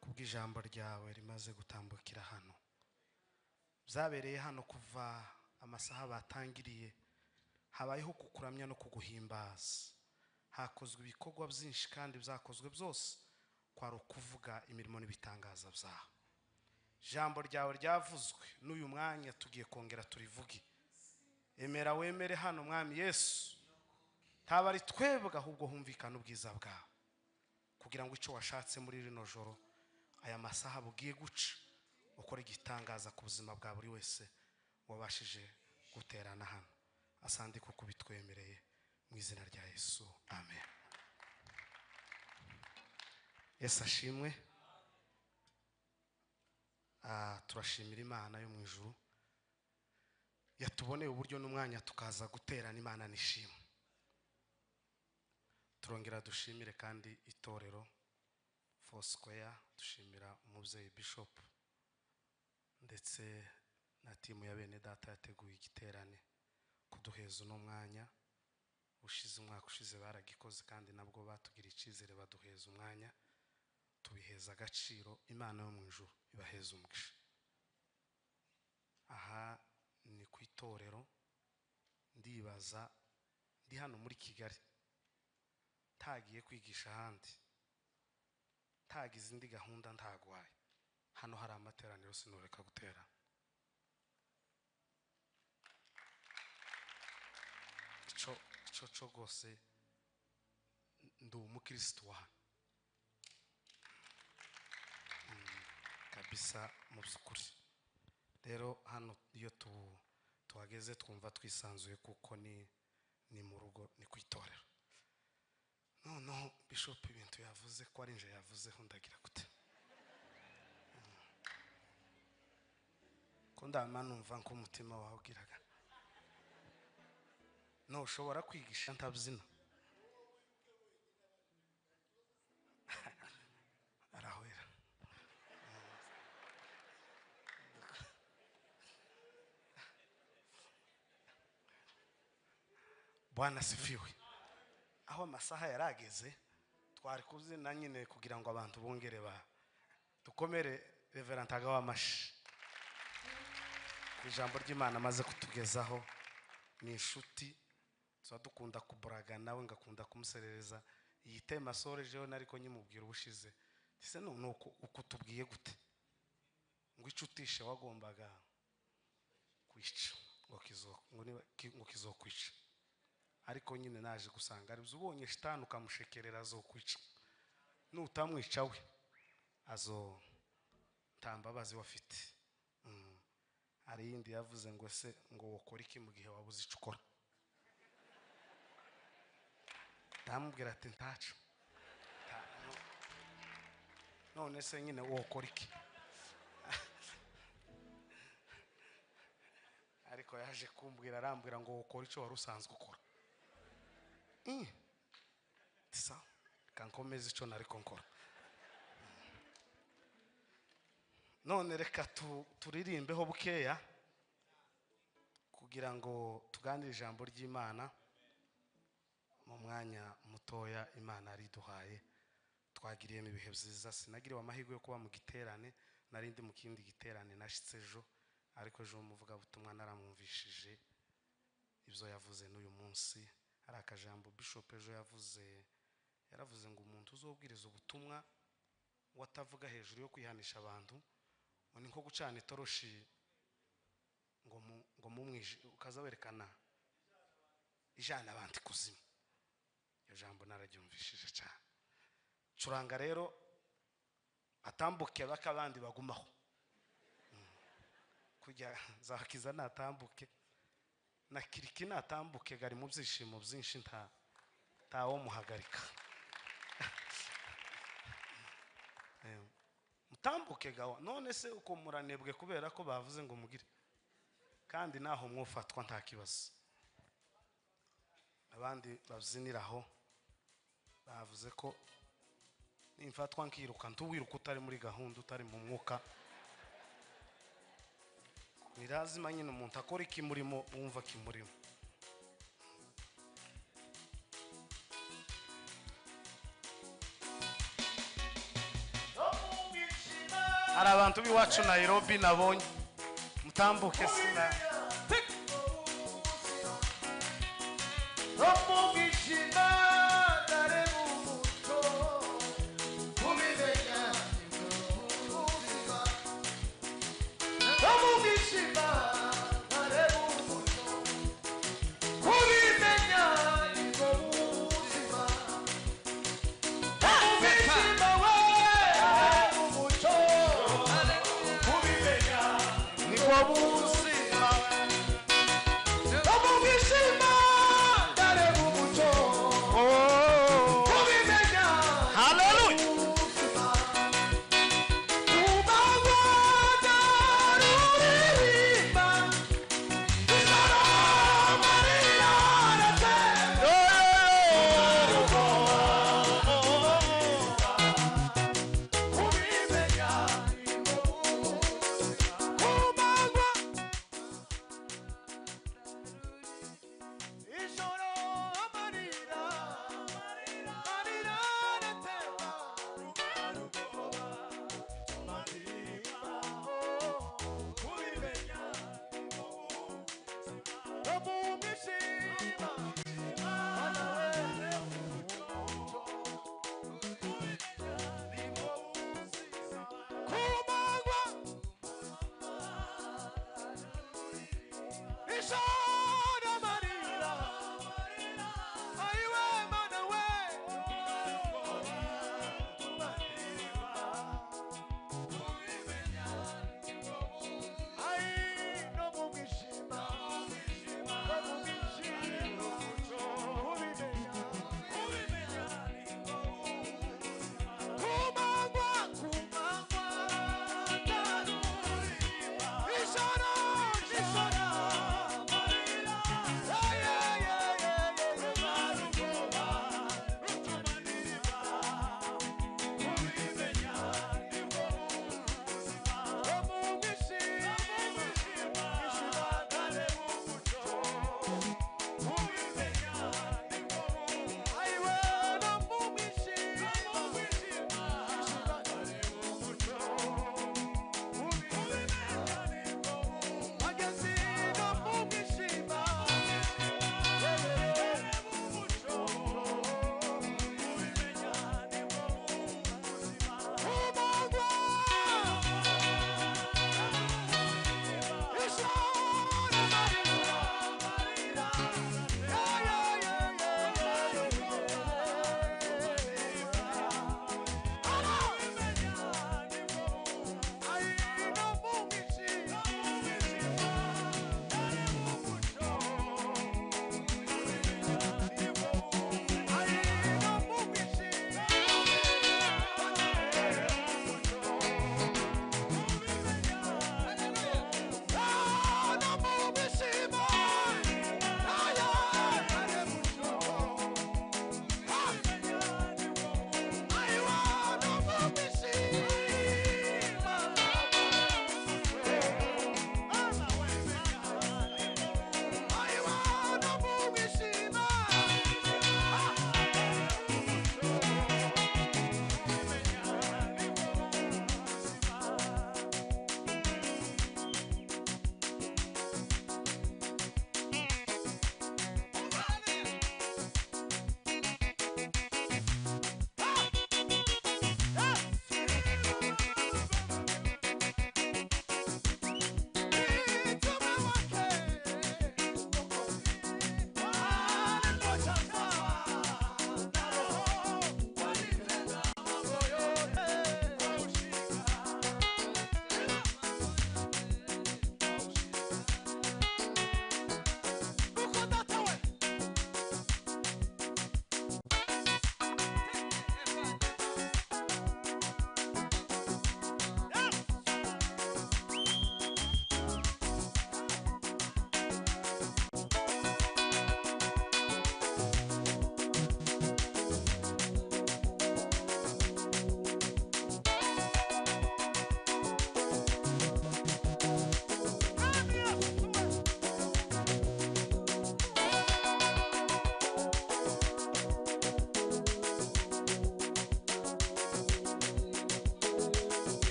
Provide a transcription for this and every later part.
kubw'ijambo ryawe rimaze gutambukira hano. Byabereye hano kuva amasaha batangiriye, habayeho kukuramya no kuguhimbaza. Hakozwe ibikorwa byinshi kandi byakozwe byose kwari ukuvuga imirimo n'ibitangaza byawe. Jambo ryawe ryavuzwe n'uyu mwanya tugiye kongera turivuge. Emera wemere hano mwami Yesu, taba ari twebwe ahubwo humvikana ubwiza bwawe, kugira ngo icyo washatse muri rino joro aya masaha bugiye guca ukora igitangaza ku buzima bwa buri wese wabashije guterana hano. Asandi kuko bitwemereye mu izina rya Yesu, amen. Yesu ashimwe. Turashimira Imana yo mu ijuru yatuboneye uburyo n'umwanya tukaza guterana. Imana nishimwe. Turongera dushimire kandi itorero Foursquare, dushimira umubyeyi Bishop ndetse na timu ya bene data yateguye igiterane kuduheza uno mwanya. Ushize umwaka ushize baragikoze kandi nabwo batugira icizere baduheza umwanya, tubiheza agaciro. Imana yo mu ijuru ibaheza umugisha. Aha ni ku itorero, ndibaza ndi hano muri Kigali, tagiye kwigisha ahandi, tagize indi gahunda ntagwaye. Hano hari amateraniro sinureka gutera. Ico gose ndi umukristo wa kabisa mu byukuri. Rero hano iyo tuhageze twumva twisanzuye kuko ni mu rugo, ni ku itorero. No Bishop ibintu yavuze ko ari nje yavuzeho ndagira gute ko ndama numva ko umutima wawe ugiraga no ushobora kwigisha ntabyina. Arahwera. Bwana sifiwe. Aho amasaha yarageze twari kuzina nyine kugira ngo abantu bongere dukomere Reverend Agawa amashi. Ijambo ry'Imana amaze kutugezaho ni inshuti, tuba dukunda kuburaga nawe ngakunda kumuserereza. Iyi tema sorejeho nariko nyimubwira ubushize ese nuko ukutubwiye gute ngo icutishe wagombaga kwica ngo kizokwica, ariko nyine naje gusanga ari ubonye shitani ukamushekerera zo kwica, nutamwica we azo ntambabazi wafite. Ari yindi yavuze ngo se ngo wokora iki mu gihe wabuze ico ukora. Ndamubwira ati ntacu. None se nyine wokora iki? Ariko yaje kumbwira arambwira ngo wokora ico wari usanzwe ukora. Tisa kankomeza ico nari konkora. None reka turirimbeho bukeya kugira ngo tuganire ijambo ry'Imana mu mwanya mutoya Imana ariduhaye. Twagiriyemo ibihe byiza, sinagiriwe amahirwe yo kuba mu giterane, narindi mu kindi giterane nashitse ejo, ariko ejo muvuga butumwa naramwumvishije ibyo yavuze n'uyu munsi. Hari akajambo Bishop ejo yaravuze ngo umuntu uzobwiriza ubutumwa watavuga hejuru yo kwihanisha abantu ni nko gucana itoroshi ngo mumwije ukazawerekana ijana abantu kuzimu. Iyo jambo nararyumvishije cyane. Curanga rero atambuke bakabandi bagumaho kujya zakiza natambuke na KIRIKI natambuke gari mu byishimo byinshi ntawo muhagarika. Mutambuke gawa. None se uko muranebwe kubera ko bavuze ngo mugire kandi naho mwofatwa nta kibazo. Abandi babyiniraho bavuze ko nimfatwa nkiruka ntuwiruka utari muri gahunda, utari mu mwuka. Nirazima nyine umuntu akora ikimurimo wumva kimurimo. abantu b'iwacu Nairobi nabonye mutambuke sina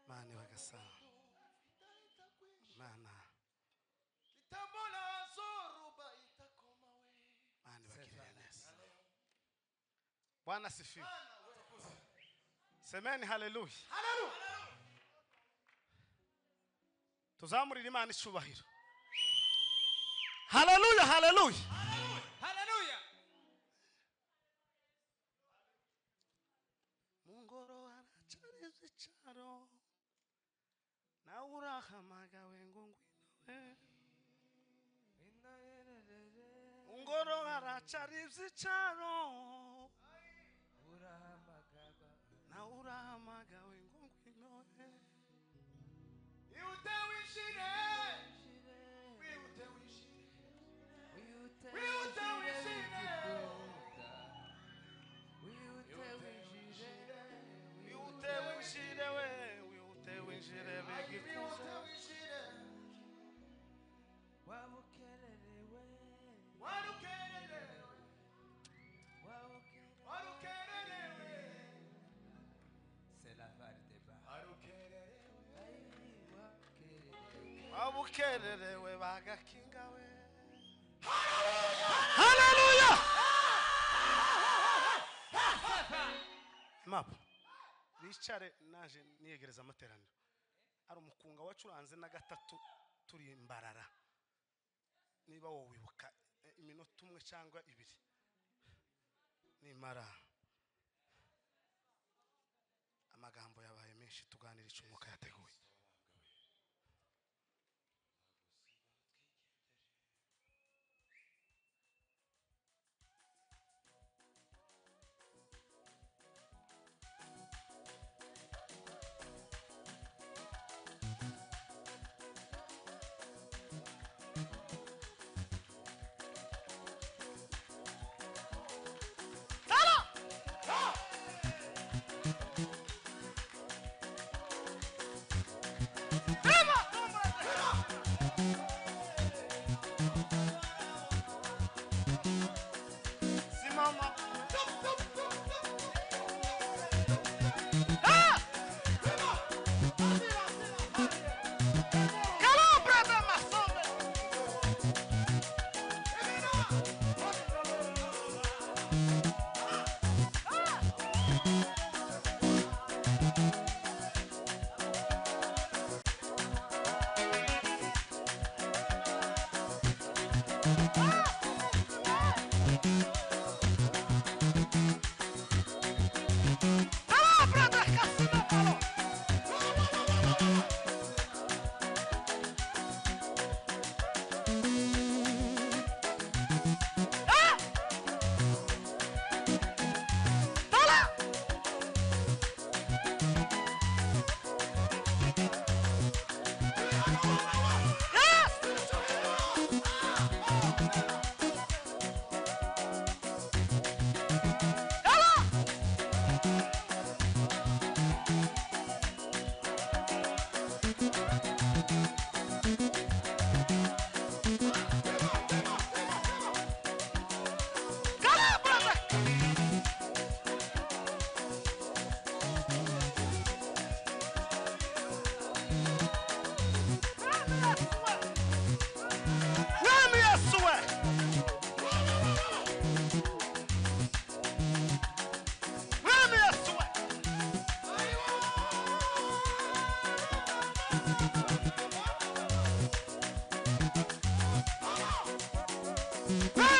Mani bagasa mana mani bakiriye neza. Bwana sifiwe. Semeni haleluya. Tuzamurira Imana icubahiro. Haleluya, haleluya. Haleluya. Mungoro aracariza icaro. Na urahamagawe ngo ngwinowe. Mungoro aracariza icaro. Na urahamagawe ngo ngwinowe. Wiute wishire. Wiute wishire. Wiute wishire. Wiute wishire we. Wiute wishire begikuza. Wabukererewe. Warukererewe. Warukererewe. C'est la vague des bas. Wabukererewe bagakingawe. Haleluya. Mapo bicare naje niyegereza amateraniro. Ari umukunga wacuranze na gatatu turi imbarara. Niba wowe wibuka iminota umwe cyangwa ibiri. Nimara amagambo yabaye menshi tuganira icumuka yateguye. Hey!